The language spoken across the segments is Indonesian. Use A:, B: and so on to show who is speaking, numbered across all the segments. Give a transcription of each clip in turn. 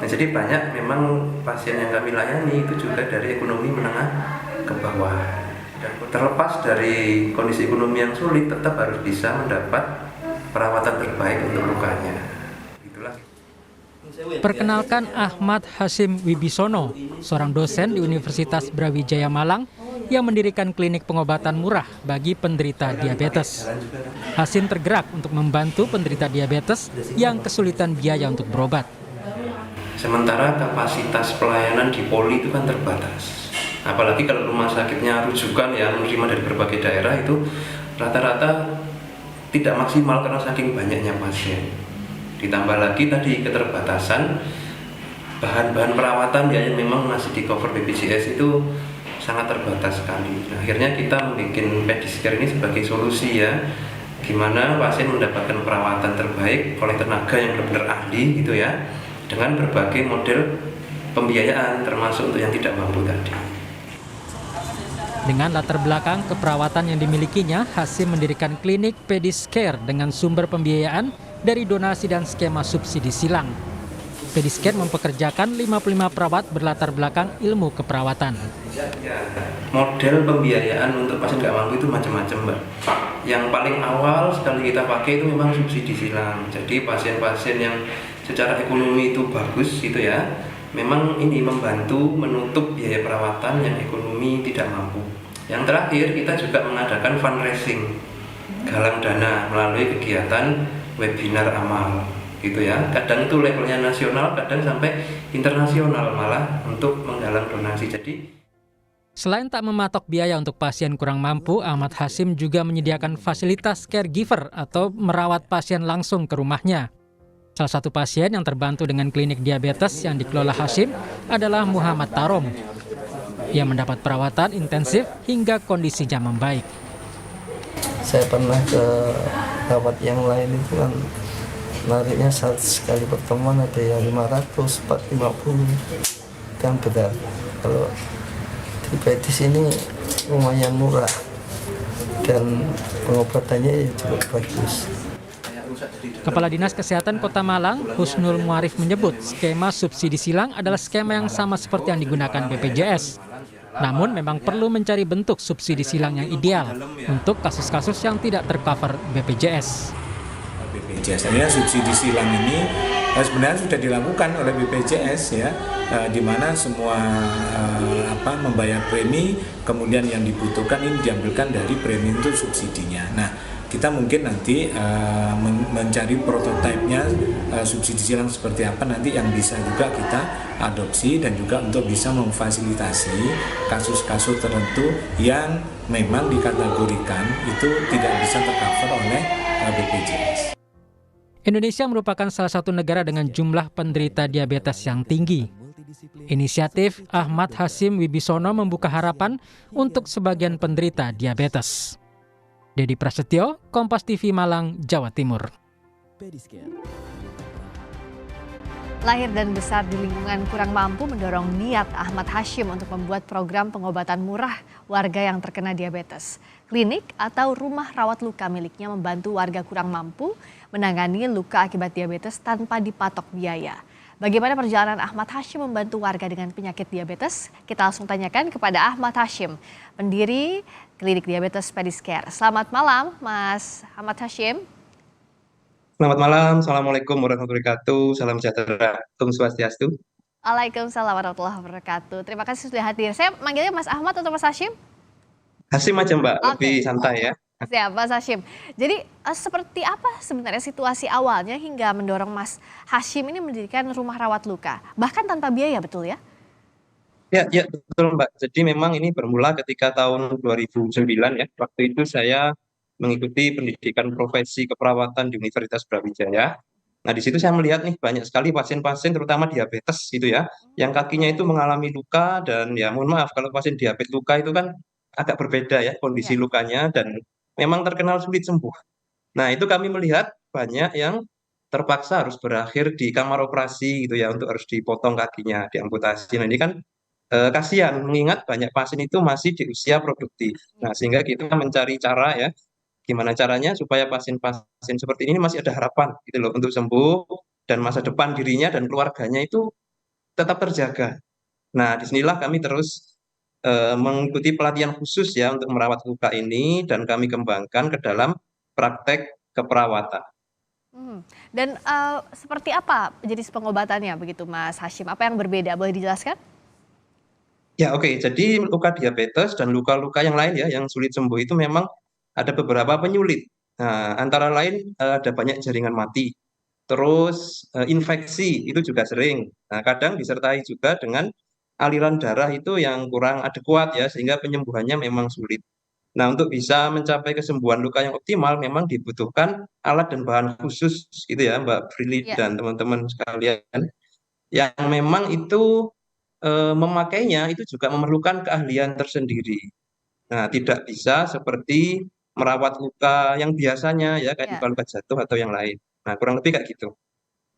A: jadi banyak memang pasien yang kami layani itu juga dari ekonomi menengah ke bawah. Dan terlepas dari kondisi ekonomi yang sulit, tetap harus bisa mendapat perawatan terbaik untuk lukanya. Itulah.
B: Perkenalkan Ahmad Hasyim Wibisono, seorang dosen di Universitas Brawijaya Malang yang mendirikan klinik pengobatan murah bagi penderita diabetes. Hasyim tergerak untuk membantu penderita diabetes yang kesulitan biaya untuk berobat.
A: Sementara kapasitas pelayanan di poli itu kan terbatas. Apalagi kalau rumah sakitnya rujukan yang menerima dari berbagai daerah itu rata-rata tidak maksimal karena saking banyaknya pasien. Ditambah lagi tadi keterbatasan bahan-bahan perawatan yang memang masih di cover BPJS itu sangat terbatas sekali. Nah, akhirnya kita membuat Pediscare ini sebagai solusi ya, gimana pasien mendapatkan perawatan terbaik oleh tenaga yang benar-benar ahli gitu ya, dengan berbagai model pembiayaan termasuk untuk yang tidak mampu tadi.
B: Dengan latar belakang keperawatan yang dimilikinya, Hasyim mendirikan klinik Pediscare dengan sumber pembiayaan dari donasi dan skema subsidi silang. Pediscare mempekerjakan 55 perawat berlatar belakang ilmu keperawatan.
A: Model pembiayaan untuk pasien nggak mampu itu macam-macam, Mbak. Yang paling awal sekali kita pakai itu memang subsidi silang. Jadi pasien-pasien yang secara ekonomi itu bagus gitu ya, memang ini membantu menutup biaya perawatan yang ekonomi tidak mampu. Yang terakhir kita juga mengadakan fundraising, galang dana melalui kegiatan webinar amal gitu ya. Kadang itu levelnya nasional, kadang sampai internasional malah untuk menggalang donasi. Jadi
B: Selain tak mematok biaya untuk pasien kurang mampu, Ahmad Hasyim juga menyediakan fasilitas caregiver atau merawat pasien langsung ke rumahnya. Salah satu pasien yang terbantu dengan klinik diabetes yang dikelola Hasyim adalah Muhammad Tarom. Ia mendapat perawatan intensif hingga kondisinya membaik.
C: Saya pernah ke perawat yang lain itu kan nariknya sekali pertemuan ada yang 500, 450 kan berat. Kalau diabetes ini lumayan murah dan pengobatannya cukup bagus.
B: Kepala Dinas Kesehatan Kota Malang, Husnul Muarif menyebut skema subsidi silang adalah skema yang sama seperti yang digunakan BPJS. Namun memang perlu mencari bentuk subsidi silang yang ideal untuk kasus-kasus yang tidak tercover BPJS.
D: Sebenarnya subsidi silang ini sebenarnya sudah dilakukan oleh BPJS ya, di mana semua membayar premi, kemudian yang dibutuhkan ini diambilkan dari premi untuk subsidinya. Nah, kita mungkin nanti mencari prototipenya subsidi silang seperti apa nanti yang bisa juga kita adopsi dan juga untuk bisa memfasilitasi kasus-kasus tertentu yang memang dikategorikan itu tidak bisa tercover oleh BPJS.
B: Indonesia merupakan salah satu negara dengan jumlah penderita diabetes yang tinggi. Inisiatif Ahmad Hasyim Wibisono membuka harapan untuk sebagian penderita diabetes. Dedi Prasetyo, Kompas TV Malang, Jawa Timur.
E: Lahir dan besar di lingkungan kurang mampu mendorong niat Ahmad Hasyim untuk membuat program pengobatan murah warga yang terkena diabetes. Klinik atau rumah rawat luka miliknya membantu warga kurang mampu menangani luka akibat diabetes tanpa dipatok biaya. Bagaimana perjalanan Ahmad Hasyim membantu warga dengan penyakit diabetes? Kita langsung tanyakan kepada Ahmad Hasyim, pendiri Klinik Diabetes Pediscare. Selamat malam, Mas Ahmad Hasyim.
A: selamat malam, Assalamualaikum warahmatullahi wabarakatuh, salam sejahtera, Om Swastiastu.
E: Waalaikumsalam warahmatullahi wabarakatuh. Terima kasih sudah hadir. Saya manggilnya Mas Ahmad atau Mas Hasyim?
A: Hasyim aja Mbak, lebih santai ya.
E: Siap, Mas Hasyim. Jadi seperti apa sebenarnya situasi awalnya hingga mendorong Mas Hasyim ini mendirikan rumah rawat luka, bahkan tanpa biaya, betul ya?
A: Ya, betul Mbak. Jadi memang ini bermula ketika tahun 2009 ya. Waktu itu saya mengikuti pendidikan profesi keperawatan di Universitas Brawijaya. Nah, di situ saya melihat nih banyak sekali pasien-pasien terutama diabetes gitu ya, yang kakinya itu mengalami luka dan ya mohon maaf kalau pasien diabetes luka itu kan agak berbeda ya kondisi
E: Ya.
A: lukanya dan memang terkenal sulit sembuh. Nah, itu kami melihat banyak yang terpaksa harus berakhir di kamar operasi gitu ya untuk harus dipotong kakinya, diamputasi. Nah, ini kan kasihan mengingat banyak pasien itu masih di usia produktif. Nah, sehingga kita mencari cara ya, gimana caranya supaya pasien-pasien seperti ini masih ada harapan gitu loh untuk sembuh dan masa depan dirinya dan keluarganya itu tetap terjaga. Nah, disinilah kami terus mengikuti pelatihan khusus ya untuk merawat luka ini dan kami kembangkan ke dalam praktek keperawatan.
E: Mhm. Dan seperti apa jenis pengobatannya begitu Mas Hashim? Apa yang berbeda? Boleh dijelaskan?
A: Ya, oke. Jadi luka diabetes dan luka-luka yang lain ya yang sulit sembuh itu memang ada beberapa penyulit. Nah, antara lain ada banyak jaringan mati. Terus infeksi itu juga sering. Nah, kadang disertai juga dengan aliran darah itu yang kurang adekuat ya sehingga penyembuhannya memang sulit. Nah, untuk bisa mencapai kesembuhan luka yang optimal memang dibutuhkan alat dan bahan khusus gitu ya Mbak Prilly
E: Ya.
A: dan teman-teman sekalian yang memang itu memakainya itu juga memerlukan keahlian tersendiri. Nah, tidak bisa seperti merawat luka yang biasanya ya kayak
E: Ya.
A: luka-luka jatuh atau yang lain. Nah, kurang lebih kayak gitu.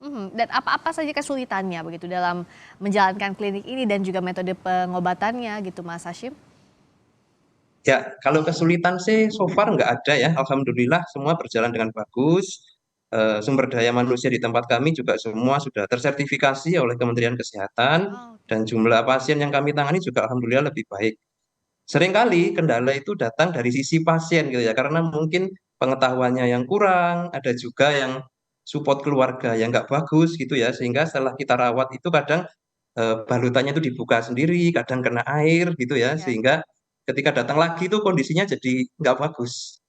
E: Mhm. Dan apa-apa saja kesulitannya begitu dalam menjalankan klinik ini dan juga metode pengobatannya gitu Mas Hashim?
A: Ya, kalau kesulitan sih so far nggak ada ya. Alhamdulillah semua berjalan dengan bagus. Sumber daya manusia di tempat kami juga semua sudah tersertifikasi oleh Kementerian Kesehatan
E: Oh,
A: dan
E: oke.
A: jumlah pasien yang kami tangani juga alhamdulillah lebih baik. Seringkali kendala itu datang dari sisi pasien gitu ya, karena mungkin pengetahuannya yang kurang, ada juga yang support keluarga yang nggak bagus gitu ya, sehingga setelah kita rawat itu kadang balutannya itu dibuka sendiri, kadang kena air gitu ya,
E: Ya.
A: sehingga ketika datang lagi itu kondisinya jadi nggak bagus.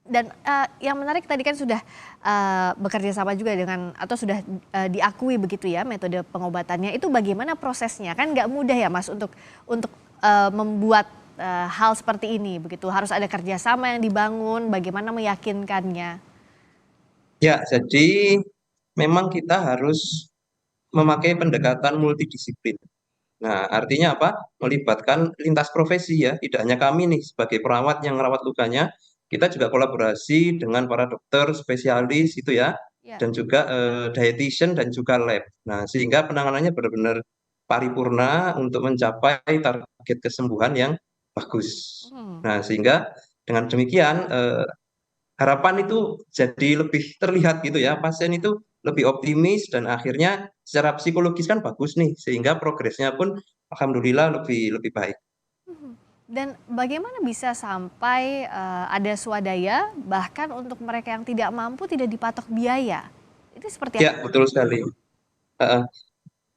E: Dan yang menarik tadi kan sudah bekerja sama juga dengan atau sudah diakui begitu ya metode pengobatannya. Itu bagaimana prosesnya? Kan nggak mudah ya Mas untuk membuat hal seperti ini begitu. Harus ada kerjasama yang dibangun. Bagaimana meyakinkannya?
A: Ya, jadi memang kita harus memakai pendekatan multidisiplin. Nah, artinya apa? Melibatkan lintas profesi ya, tidak hanya kami nih sebagai perawat yang merawat lukanya, kita juga kolaborasi dengan para dokter spesialis itu ya,
E: Ya.
A: dan juga dietitian dan juga lab. Nah, sehingga penanganannya benar-benar paripurna untuk mencapai target kesembuhan yang bagus.
E: Hmm.
A: Nah, sehingga dengan demikian harapan itu jadi lebih terlihat gitu ya, pasien itu lebih optimis dan akhirnya secara psikologis kan bagus nih, sehingga progresnya pun alhamdulillah lebih lebih baik.
E: Mhm. Dan bagaimana bisa sampai ada swadaya bahkan untuk mereka yang tidak mampu tidak dipatok biaya? Itu seperti
A: Ya,
E: apa?
A: betul sekali. Heeh.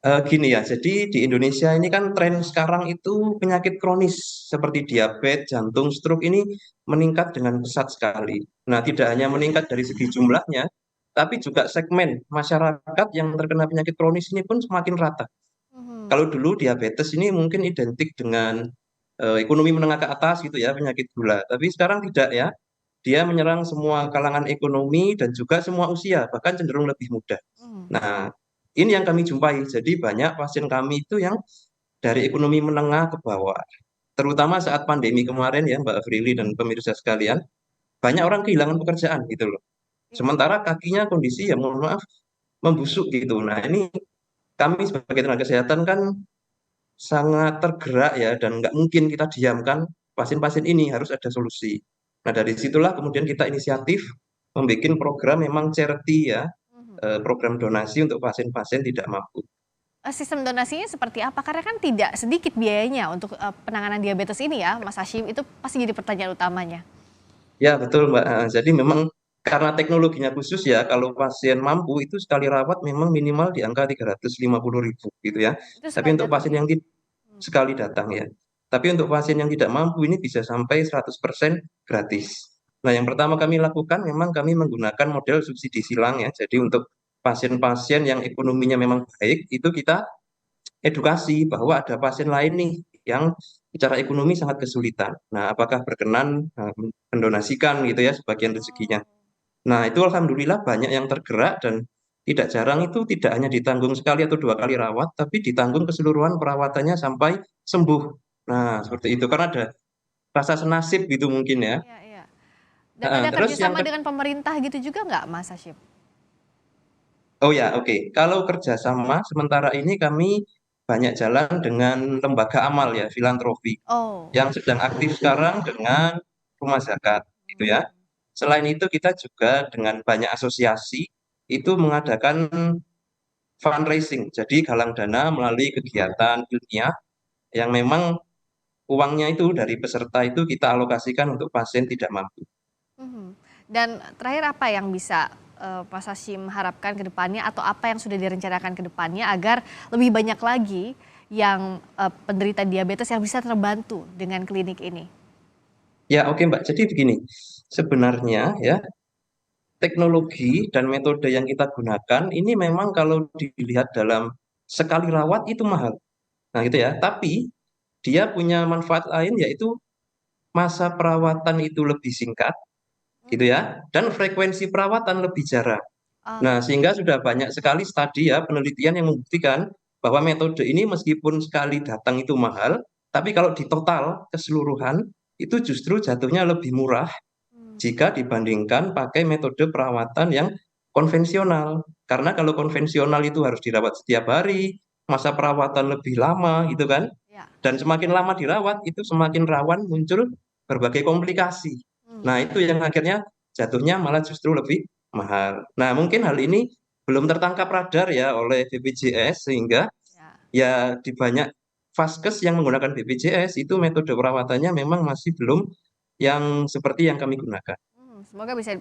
A: Gini ya, jadi di Indonesia ini kan tren sekarang itu penyakit kronis seperti diabetes, jantung, stroke ini meningkat dengan pesat sekali. Nah, tidak hanya meningkat dari segi jumlahnya, tapi juga segmen masyarakat yang terkena penyakit kronis ini pun semakin rata.
E: Mhm.
A: Kalau dulu diabetes ini mungkin identik dengan ekonomi menengah ke atas gitu ya, penyakit gula. Tapi sekarang tidak ya. Dia menyerang semua kalangan ekonomi dan juga semua usia, bahkan cenderung lebih muda.
E: Mhm.
A: Nah, ini yang kami jumpai. Jadi banyak pasien kami itu yang dari ekonomi menengah ke bawah. Terutama saat pandemi kemarin ya Mbak Afrili dan pemirsa sekalian, banyak orang kehilangan pekerjaan gitu loh.
E: Iya.
A: Sementara kakinya kondisi ya mohon maaf membusuk gitu. Nah, ini kami sebagai tenaga kesehatan kan sangat tergerak ya dan nggak mungkin kita diamkan pasien-pasien ini harus ada solusi. Nah dari situlah kemudian kita inisiatif membuat program memang charity ya,
E: Mhm.
A: program donasi untuk pasien-pasien tidak mampu.
E: Sistem donasinya seperti apa? Karena kan tidak sedikit biayanya untuk penanganan diabetes ini ya, Mas Hashim, itu pasti jadi pertanyaan utamanya.
A: Ya betul Mbak, jadi memang karena teknologinya khusus ya, kalau pasien mampu itu sekali rawat memang minimal di angka 350.000 gitu ya.
E: Itu
A: Tapi
E: sekali
A: untuk
E: datang
A: pasien
E: ya?
A: yang
E: Mmm.
A: sekali datang ya. Tapi untuk pasien yang tidak mampu ini bisa sampai 100% gratis. Nah, yang pertama kami lakukan memang kami menggunakan model subsidi silang ya. Jadi untuk pasien-pasien yang ekonominya memang baik, itu kita edukasi bahwa ada pasien lain nih yang secara ekonomi sangat kesulitan. Nah, apakah berkenan mendonasikan gitu ya sebagian rezekinya.
E: Oh.
A: Nah, itu alhamdulillah banyak yang tergerak dan tidak jarang itu tidak hanya ditanggung sekali atau 2 kali rawat, tapi ditanggung keseluruhan perawatannya sampai sembuh. Nah, seperti itu. Karena ada rasa senasib gitu mungkin ya.
E: Iya, iya. Dan ada
A: Terus yang
E: kerjasama dengan pemerintah gitu juga nggak, Mas Hashim?
A: oh ya, oke. Kalau kerjasama sementara ini kami banyak jalan dengan lembaga amal ya, filantropi
E: Oh.
A: yang sedang aktif sekarang dengan rumah zakat gitu
E: Mmm.
A: ya. Selain itu kita juga dengan banyak asosiasi itu mengadakan fundraising, jadi galang dana melalui kegiatan ilmiah yang memang uangnya itu dari peserta itu kita alokasikan untuk pasien tidak mampu.
E: Mhm. Dan terakhir apa yang bisa Mas Hashim harapkan ke depannya atau apa yang sudah direncanakan ke depannya agar lebih banyak lagi yang penderita diabetes yang bisa terbantu dengan klinik ini?
A: Ya oke Mbak, jadi begini, sebenarnya ya teknologi dan metode yang kita gunakan ini memang kalau dilihat dalam sekali rawat itu mahal. Nah gitu ya, tapi dia punya manfaat lain yaitu masa perawatan itu lebih singkat gitu ya, dan frekuensi perawatan lebih jarang.
E: Oh,
A: Nah, sehingga sudah banyak sekali studi ya penelitian yang membuktikan bahwa metode ini meskipun sekali datang itu mahal, tapi kalau di total keseluruhan itu justru jatuhnya lebih murah
E: hmm,
A: jika dibandingkan pakai metode perawatan yang konvensional. Karena kalau konvensional itu harus dirawat setiap hari, masa perawatan lebih lama gitu kan.
E: ya.
A: Dan semakin lama dirawat itu semakin rawan muncul berbagai komplikasi.
E: Hmm,
A: Nah, itu yang akhirnya jatuhnya malah justru lebih mahal. Nah, mungkin hal ini belum tertangkap radar ya oleh BPJS sehingga
E: ya.
A: ya di banyak vaskes yang menggunakan BPJS itu metode perawatannya memang masih belum yang seperti yang kami gunakan.
E: Semoga bisa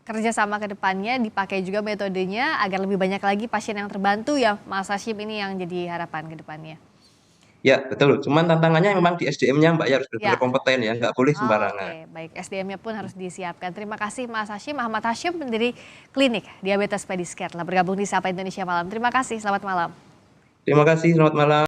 E: kerjasama ke depannya dipakai juga metodenya agar lebih banyak lagi pasien yang terbantu ya Mas Hashim, ini yang jadi harapan ke depannya.
A: Ya, betul. Cuman tantangannya memang di SDM-nya Mbak ya harus benar-benar
E: Ya.
A: kompeten ya, nggak boleh sembarangan.
E: Oke, baik. SDM-nya pun harus disiapkan. Terima kasih Mas Hashim, Ahmad Hashim, pendiri klinik diabetes Pediscare telah bergabung di Sapa Indonesia Malam. Terima kasih, selamat malam.
A: Terima kasih, selamat malam.